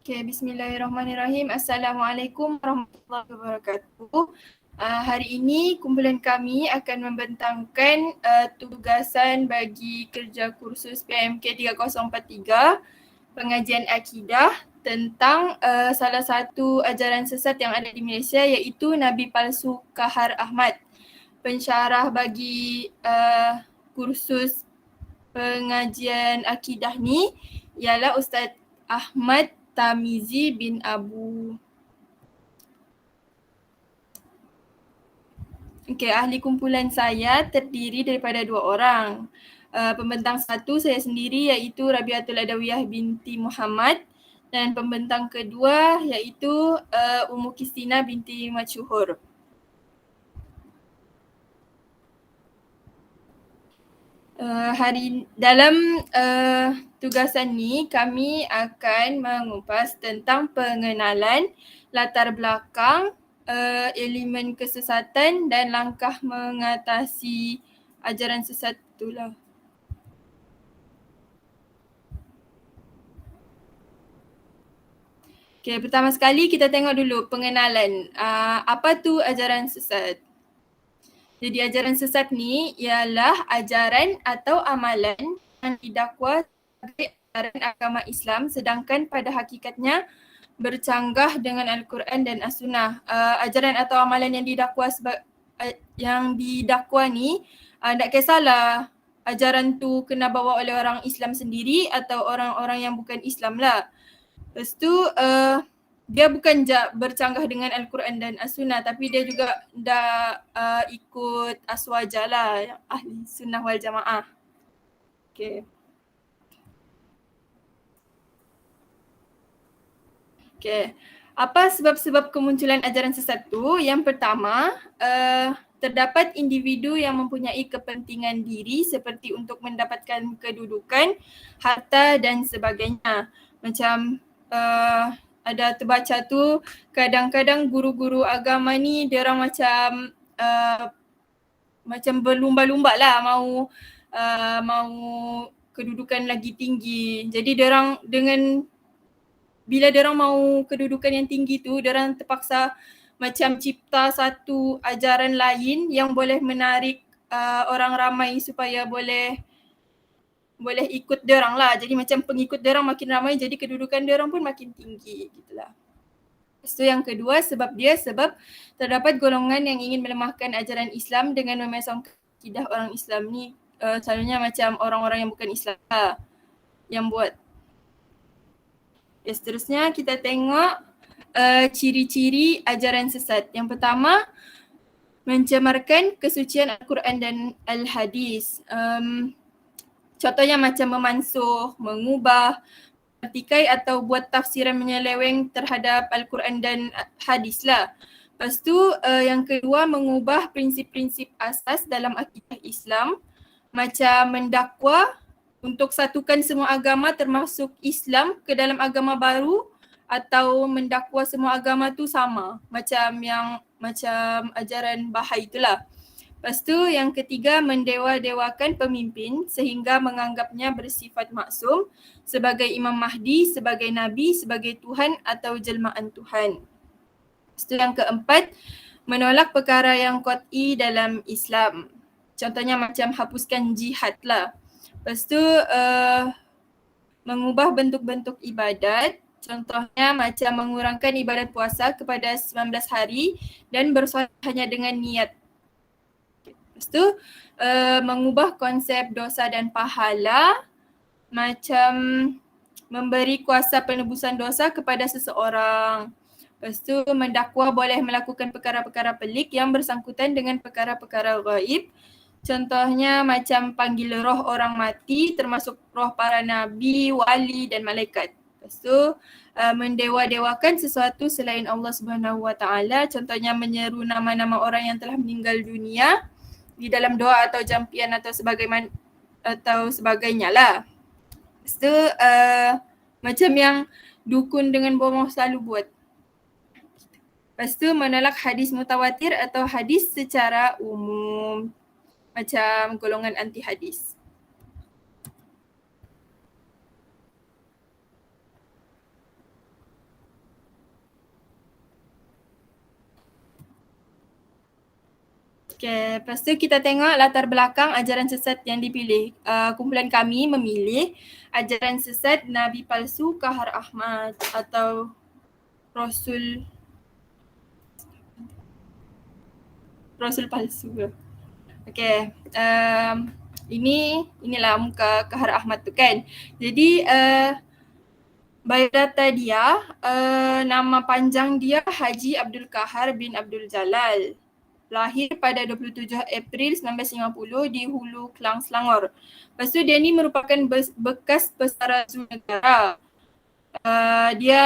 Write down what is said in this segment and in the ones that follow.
Okay, bismillahirrahmanirrahim. Assalamualaikum warahmatullahi wabarakatuh. Hari ini kumpulan kami akan membentangkan tugasan bagi kerja kursus PMK 3043 pengajian akidah tentang salah satu ajaran sesat yang ada di Malaysia iaitu Nabi Palsu Kahar Ahmad. Pensyarah bagi kursus pengajian akidah ni ialah Ustaz Ahmad Tamizi bin Abu. Okey, ahli kumpulan saya terdiri daripada 2 orang. Pembentang satu saya sendiri iaitu Rabiatul Adawiyah binti Muhammad dan pembentang kedua iaitu Ummu Kistina binti Masyuhur. Dalam tugasan ni kami akan mengupas tentang pengenalan latar belakang elemen kesesatan dan langkah mengatasi ajaran sesat itulah. Okay, pertama sekali kita tengok dulu pengenalan. Apa tu ajaran sesat? Jadi ajaran sesat ni ialah ajaran atau amalan yang didakwa sebagai ajaran agama Islam sedangkan pada hakikatnya bercanggah dengan Al-Quran dan As-Sunnah. Ajaran atau amalan yang didakwa ni tak kisahlah ajaran tu kena bawa oleh orang Islam sendiri atau orang-orang yang bukan Islam lah. Lepas tu dia bukan je bercanggah dengan Al-Quran dan As-Sunnah tapi dia juga dah ikut aswaja lah, ahli sunnah wal jamaah. Okay. Okay. Apa sebab-sebab kemunculan ajaran sesat tu? Yang pertama, terdapat individu yang mempunyai kepentingan diri seperti untuk mendapatkan kedudukan, harta dan sebagainya. Macam ada terbaca tu kadang-kadang guru-guru agama ni dia orang macam berlumba-lumba lah mau kedudukan lagi tinggi. Jadi dia orang bila dia orang mau kedudukan yang tinggi tu, dia orang terpaksa macam cipta satu ajaran lain yang boleh menarik orang ramai supaya boleh ikut dia orang lah. Jadi macam pengikut dia orang makin ramai jadi kedudukan dia orang pun makin tinggi gitulah. So yang kedua sebab terdapat golongan yang ingin melemahkan ajaran Islam dengan memesongkan akidah orang Islam ni selalunya macam orang-orang yang bukan Islam lah yang buat. Seterusnya kita tengok ciri-ciri ajaran sesat. Yang pertama, mencemarkan kesucian Al-Quran dan Al-Hadis. Contohnya macam memansuh, mengubah, artikai atau buat tafsiran menyeleweng terhadap Al-Quran dan Hadis lah. Lepas tu yang kedua, mengubah prinsip-prinsip asas dalam akidah Islam macam mendakwa untuk satukan semua agama termasuk Islam ke dalam agama baru atau mendakwa semua agama tu sama macam ajaran Bahai itulah. Lepas tu yang ketiga, mendewa-dewakan pemimpin sehingga menganggapnya bersifat maksum sebagai Imam Mahdi, sebagai Nabi, sebagai Tuhan atau jelmaan Tuhan. Lepas tu yang keempat, menolak perkara yang qat'i dalam Islam. Contohnya macam hapuskan jihad lah. Lepas tu mengubah bentuk-bentuk ibadat. Contohnya macam mengurangkan ibadat puasa kepada 19 hari dan bersolat hanya dengan niat. Lepas tu mengubah konsep dosa dan pahala macam memberi kuasa penebusan dosa kepada seseorang. Lepas tu mendakwa boleh melakukan perkara-perkara pelik yang bersangkutan dengan perkara-perkara ghaib. Contohnya macam panggil roh orang mati termasuk roh para nabi, wali dan malaikat. Lepas tu mendewa-dewakan sesuatu selain Allah Subhanahu Wa Taala. Contohnya menyeru nama-nama orang yang telah meninggal dunia di dalam doa atau jampian atau sebagainya lah. Lepas tu macam yang dukun dengan bomoh selalu buat. Lepas tu menolak hadis mutawatir atau hadis secara umum macam golongan anti hadis. Okay, lepas tu kita tengok latar belakang ajaran sesat yang dipilih. Kumpulan kami memilih ajaran sesat Nabi palsu Kahar Ahmad atau Rasul palsu. Okay, inilah muka Kahar Ahmad tu kan. Jadi biodata dia, nama panjang dia Haji Abdul Kahar bin Abdul Jalal. Lahir pada 27 April 1950 di Hulu Klang, Selangor. Lepas tu dia ni merupakan bekas pesara Zul Negara. Dia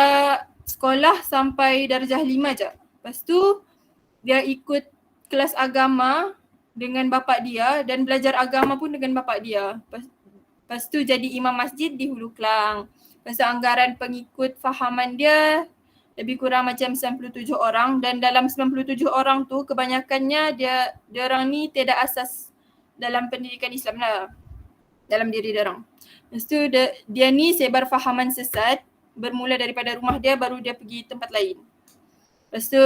sekolah sampai darjah 5 je. Lepas tu dia ikut kelas agama dengan bapa dia dan belajar agama pun dengan bapa dia. Lepas tu jadi imam masjid di Hulu Klang. Lepas tu anggaran pengikut fahaman dia lebih kurang macam 97 orang dan dalam 97 orang tu kebanyakannya dia orang ni tiada asas dalam pendidikan Islam lah dalam diri dia orang. Lepas tu dia ni sebar fahaman sesat bermula daripada rumah dia baru dia pergi tempat lain. Lepas tu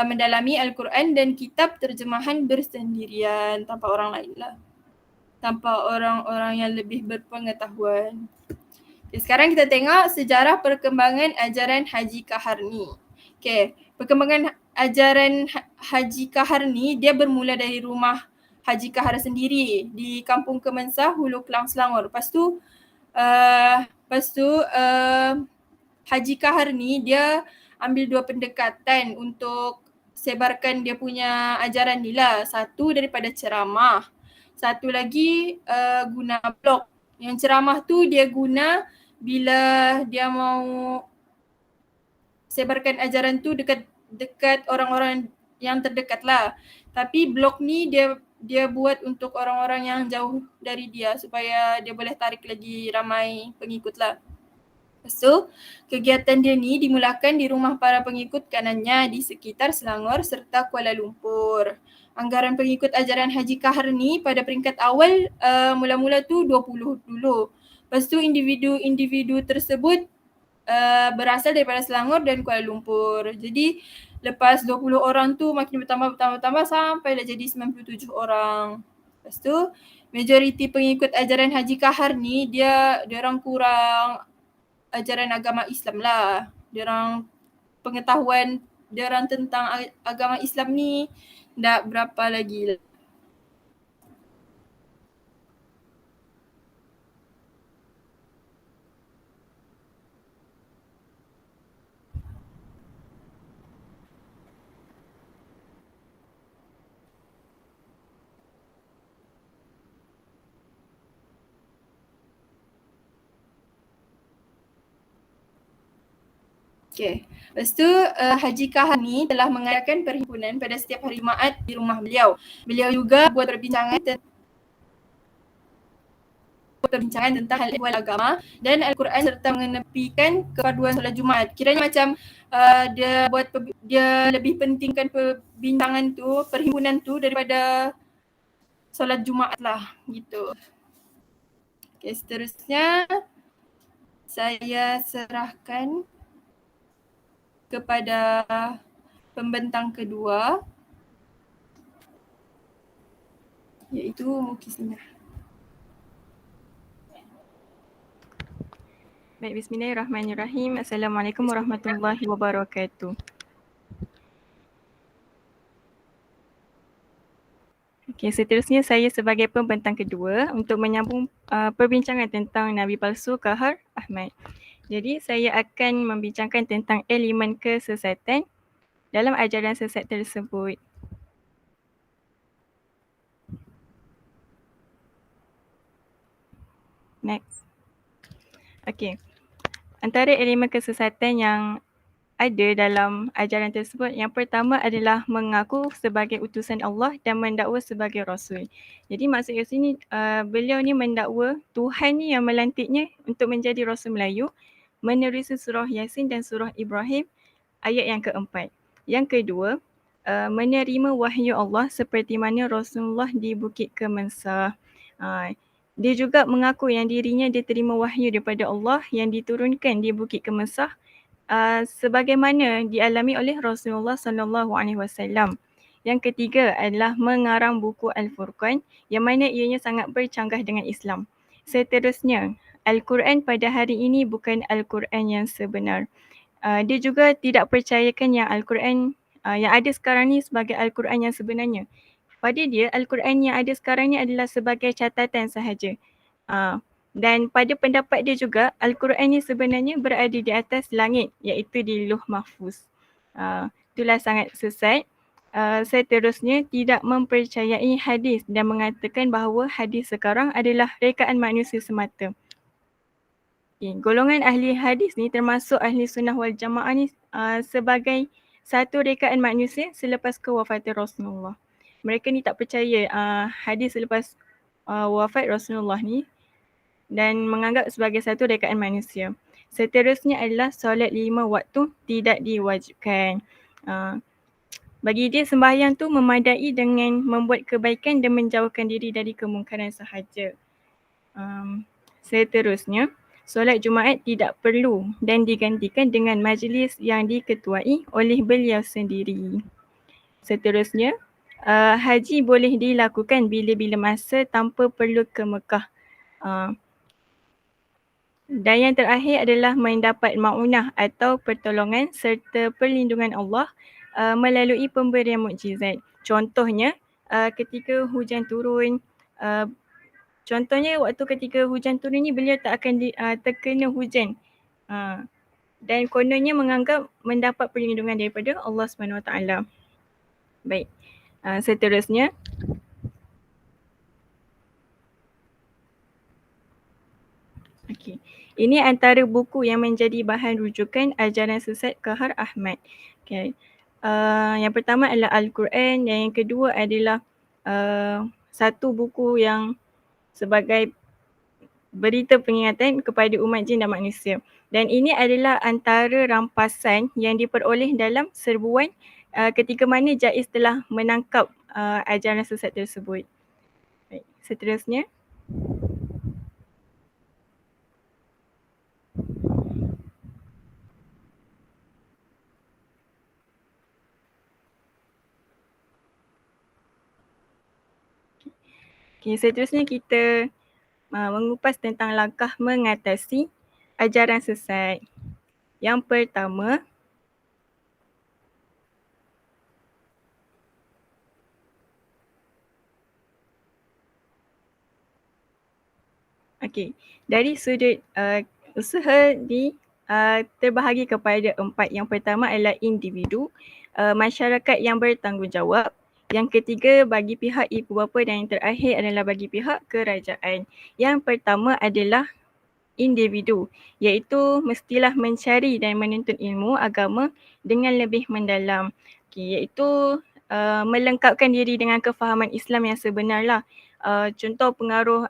mendalami Al-Quran dan kitab terjemahan bersendirian tanpa orang lain lah. Tanpa orang-orang yang lebih berpengetahuan. Okay, sekarang kita tengok sejarah perkembangan ajaran Haji Kahar ni. Okay, perkembangan ajaran Haji Kahar ni dia bermula dari rumah Haji Kahar sendiri di Kampung Kemensah, Hulu Klang, Selangor. Lepas tu Haji Kahar ni dia ambil 2 pendekatan untuk sebarkan dia punya ajaran ni lah. Satu daripada ceramah, satu lagi guna blog. Yang ceramah tu dia guna bila dia mau sebarkan ajaran tu dekat orang-orang yang terdekat lah. Tapi blog ni dia buat untuk orang-orang yang jauh dari dia supaya dia boleh tarik lagi ramai pengikut lah. So, kegiatan dia ni dimulakan di rumah para pengikut kanannya di sekitar Selangor serta Kuala Lumpur. Anggaran pengikut ajaran Haji Kahar ni pada peringkat awal mula-mula tu 20 dulu. Lepas tu individu-individu tersebut berasal daripada Selangor dan Kuala Lumpur. Jadi lepas 20 orang tu makin bertambah sampai dah jadi 97 orang. Lepas tu majoriti pengikut ajaran Haji Kahar ni dia orang kurang ajaran agama Islam lah. Dia orang pengetahuan dia orang tentang agama Islam ni tak berapa lagi lah. Okay. Lepas tu Haji Kahar ni telah mengadakan perhimpunan pada setiap hari Jumaat di rumah beliau. Beliau juga buat perbincangan tentang hal ehwal agama dan Al-Quran serta mengenepikan kepaduan solat Jumaat. Kiranya macam dia lebih pentingkan perbincangan tu, perhimpunan tu daripada solat Jumaat lah gitu. Okay, seterusnya saya serahkan kepada pembentang kedua iaitu Mukisina. Baik, bismillahirrahmanirrahim. Assalamualaikum warahmatullahi wabarakatuh. Okey, seterusnya saya sebagai pembentang kedua untuk menyambung perbincangan tentang Nabi palsu Kahar Ahmad. Jadi saya akan membincangkan tentang elemen kesesatan dalam ajaran sesat tersebut. Next. Okey. Antara elemen kesesatan yang ada dalam ajaran tersebut, yang pertama adalah mengaku sebagai utusan Allah dan mendakwa sebagai Rasul. Jadi maksud kat sini beliau ni mendakwa Tuhan ni yang melantiknya untuk menjadi Rasul Melayu menerusi surah Yasin dan surah Ibrahim ayat yang keempat. Yang kedua, menerima wahyu Allah seperti mana Rasulullah di Bukit Kemensah. Dia juga mengaku yang dirinya diterima wahyu daripada Allah yang diturunkan di Bukit Kemensah sebagaimana dialami oleh Rasulullah SAW. Yang ketiga adalah mengarang buku Al-Furqan yang mana ianya sangat bercanggah dengan Islam. Seterusnya, Al-Quran pada hari ini bukan Al-Quran yang sebenar. Dia juga tidak percayakan yang Al-Quran yang ada sekarang ni sebagai Al-Quran yang sebenarnya. Pada dia, Al-Quran yang ada sekarang ni adalah sebagai catatan sahaja. Dan pada pendapat dia juga, Al-Quran ni sebenarnya berada di atas langit, iaitu di Lauh Mahfuz. Itulah sangat sesat. Seterusnya, tidak mempercayai hadis dan mengatakan bahawa hadis sekarang adalah rekaan manusia semata. Golongan ahli hadis ni termasuk ahli sunnah wal jamaah ni sebagai satu rekaan manusia selepas kewafatan Rasulullah. Mereka ni tak percaya hadis selepas wafat Rasulullah ni dan menganggap sebagai satu rekaan manusia. Seterusnya adalah solat 5 waktu tidak diwajibkan. Bagi dia sembahyang tu memadai dengan membuat kebaikan dan menjauhkan diri dari kemungkaran sahaja. Seterusnya, solat Jumaat tidak perlu dan digantikan dengan majlis yang diketuai oleh beliau sendiri. Seterusnya, haji boleh dilakukan bila-bila masa tanpa perlu ke Mekah. Dan yang terakhir adalah mendapat ma'unah atau pertolongan serta perlindungan Allah melalui pemberian mukjizat. Contohnya, ketika hujan turun, waktu ketika hujan turun ni beliau tak akan terkena hujan. Dan kononnya menganggap mendapat perlindungan daripada Allah SWT. Baik. Seterusnya, ini antara buku yang menjadi bahan rujukan ajaran sesat Qahar Ahmad. Yang pertama adalah Al-Quran dan yang kedua adalah satu buku yang sebagai berita pengingatan kepada umat jin dan manusia. Dan ini adalah antara rampasan yang diperoleh dalam serbuan ketika mana Jaiz telah menangkap ajaran sesat tersebut. Baik, seterusnya. Seterusnya kita mengupas tentang langkah mengatasi ajaran sesat. Yang pertama, dari sudut usaha terbahagi kepada 4. Yang pertama adalah individu, masyarakat yang bertanggungjawab. Yang ketiga bagi pihak ibu bapa dan yang terakhir adalah bagi pihak kerajaan. Yang pertama adalah individu, iaitu mestilah mencari dan menuntut ilmu agama dengan lebih mendalam. Iaitu melengkapkan diri dengan kefahaman Islam yang sebenarlah. Contoh pengaruh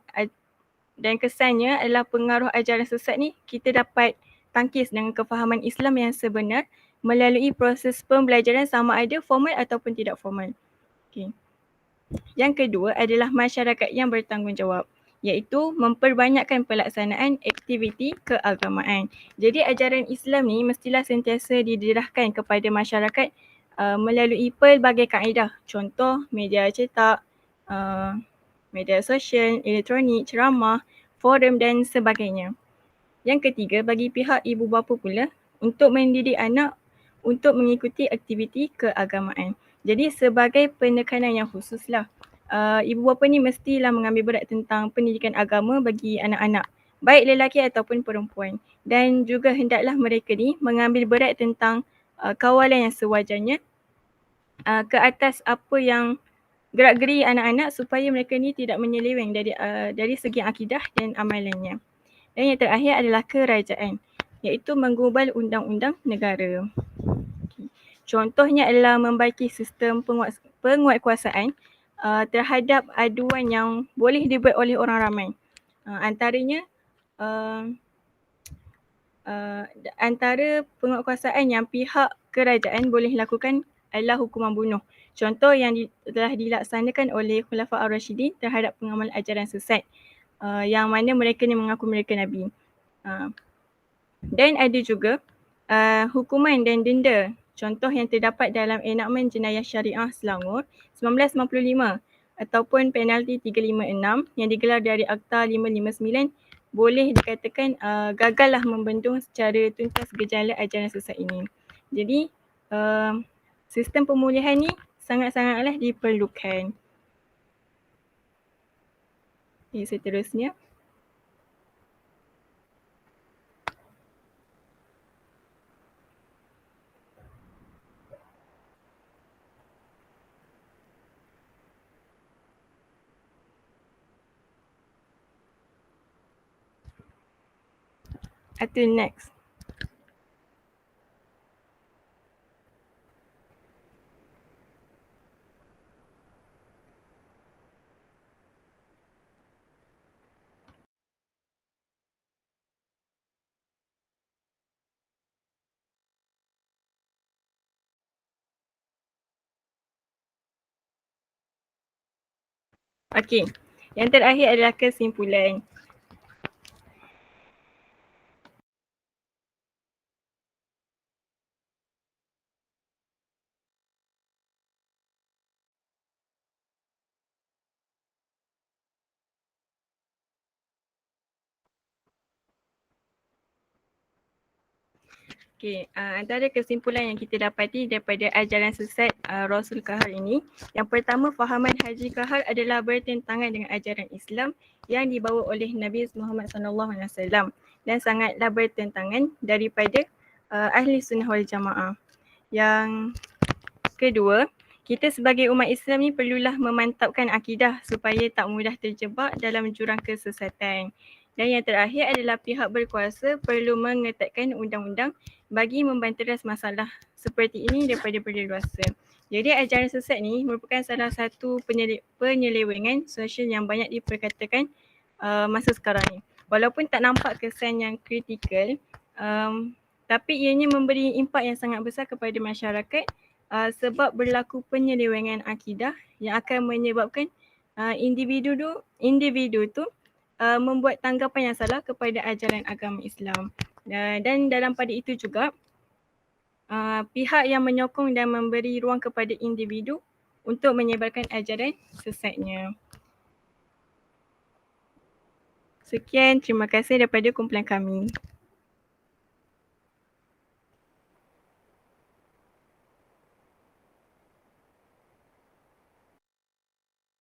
dan kesannya adalah pengaruh ajaran sesat ni kita dapat tangkis dengan kefahaman Islam yang sebenar melalui proses pembelajaran sama ada formal ataupun tidak formal. Yang kedua adalah masyarakat yang bertanggungjawab, iaitu memperbanyakkan pelaksanaan aktiviti keagamaan. Jadi ajaran Islam ni mestilah sentiasa didedahkan kepada masyarakat melalui pelbagai kaedah. Contoh media cetak, media sosial, elektronik, ceramah, forum dan sebagainya. Yang ketiga bagi pihak ibu bapa pula untuk mendidik anak untuk mengikuti aktiviti keagamaan. Jadi sebagai penekanan yang khususlah, ibu bapa ni mestilah mengambil berat tentang pendidikan agama bagi anak-anak, baik lelaki ataupun perempuan. Dan juga hendaklah mereka ni mengambil berat tentang kawalan yang sewajarnya ke atas apa yang gerak-geri anak-anak supaya mereka ni tidak menyeleweng dari segi akidah dan amalannya. Dan yang terakhir adalah kerajaan, iaitu menggubal undang-undang negara. Contohnya adalah membaiki sistem penguatkuasaan terhadap aduan yang boleh dibuat oleh orang ramai. Antaranya antara penguatkuasaan yang pihak kerajaan boleh lakukan adalah hukuman bunuh. Contoh yang telah dilaksanakan oleh Khulafa Ar-Rashidin terhadap pengamal ajaran sesat yang mana mereka ni mengaku mereka Nabi. Dan ada juga hukuman dan denda Contoh yang terdapat dalam Enakmen Jenayah Syariah Selangor 1995 ataupun penalti 356 yang digelar dari Akta 559 boleh dikatakan gagallah membendung secara tuntas gejala ajaran sesat ini. Jadi sistem pemulihan ni sangat-sangatlah diperlukan. Okay, seterusnya. Atau next. Okey, yang terakhir adalah kesimpulan. Okay, antara kesimpulan yang kita dapati daripada ajaran sesat Rasul Kahar ini, yang pertama, fahaman Haji Kahar adalah bertentangan dengan ajaran Islam yang dibawa oleh Nabi Muhammad SAW dan sangatlah bertentangan daripada ahli sunnah wal jamaah. Yang kedua, kita sebagai umat Islam ni perlulah memantapkan akidah supaya tak mudah terjebak dalam jurang kesesatan. Dan yang terakhir adalah pihak berkuasa perlu mengetatkan undang-undang bagi membanteras masalah seperti ini daripada berleluasa. Jadi ajaran sesat ni merupakan salah satu penyelewengan sosial yang banyak diperkatakan masa sekarang ni. Walaupun tak nampak kesan yang kritikal, tapi ianya memberi impak yang sangat besar kepada masyarakat sebab berlaku penyelewengan akidah yang akan menyebabkan individu tu membuat tanggapan yang salah kepada ajaran agama Islam. Dan dalam pada itu juga pihak yang menyokong dan memberi ruang kepada individu untuk menyebarkan ajaran sesatnya. Sekian, terima kasih daripada kumpulan kami.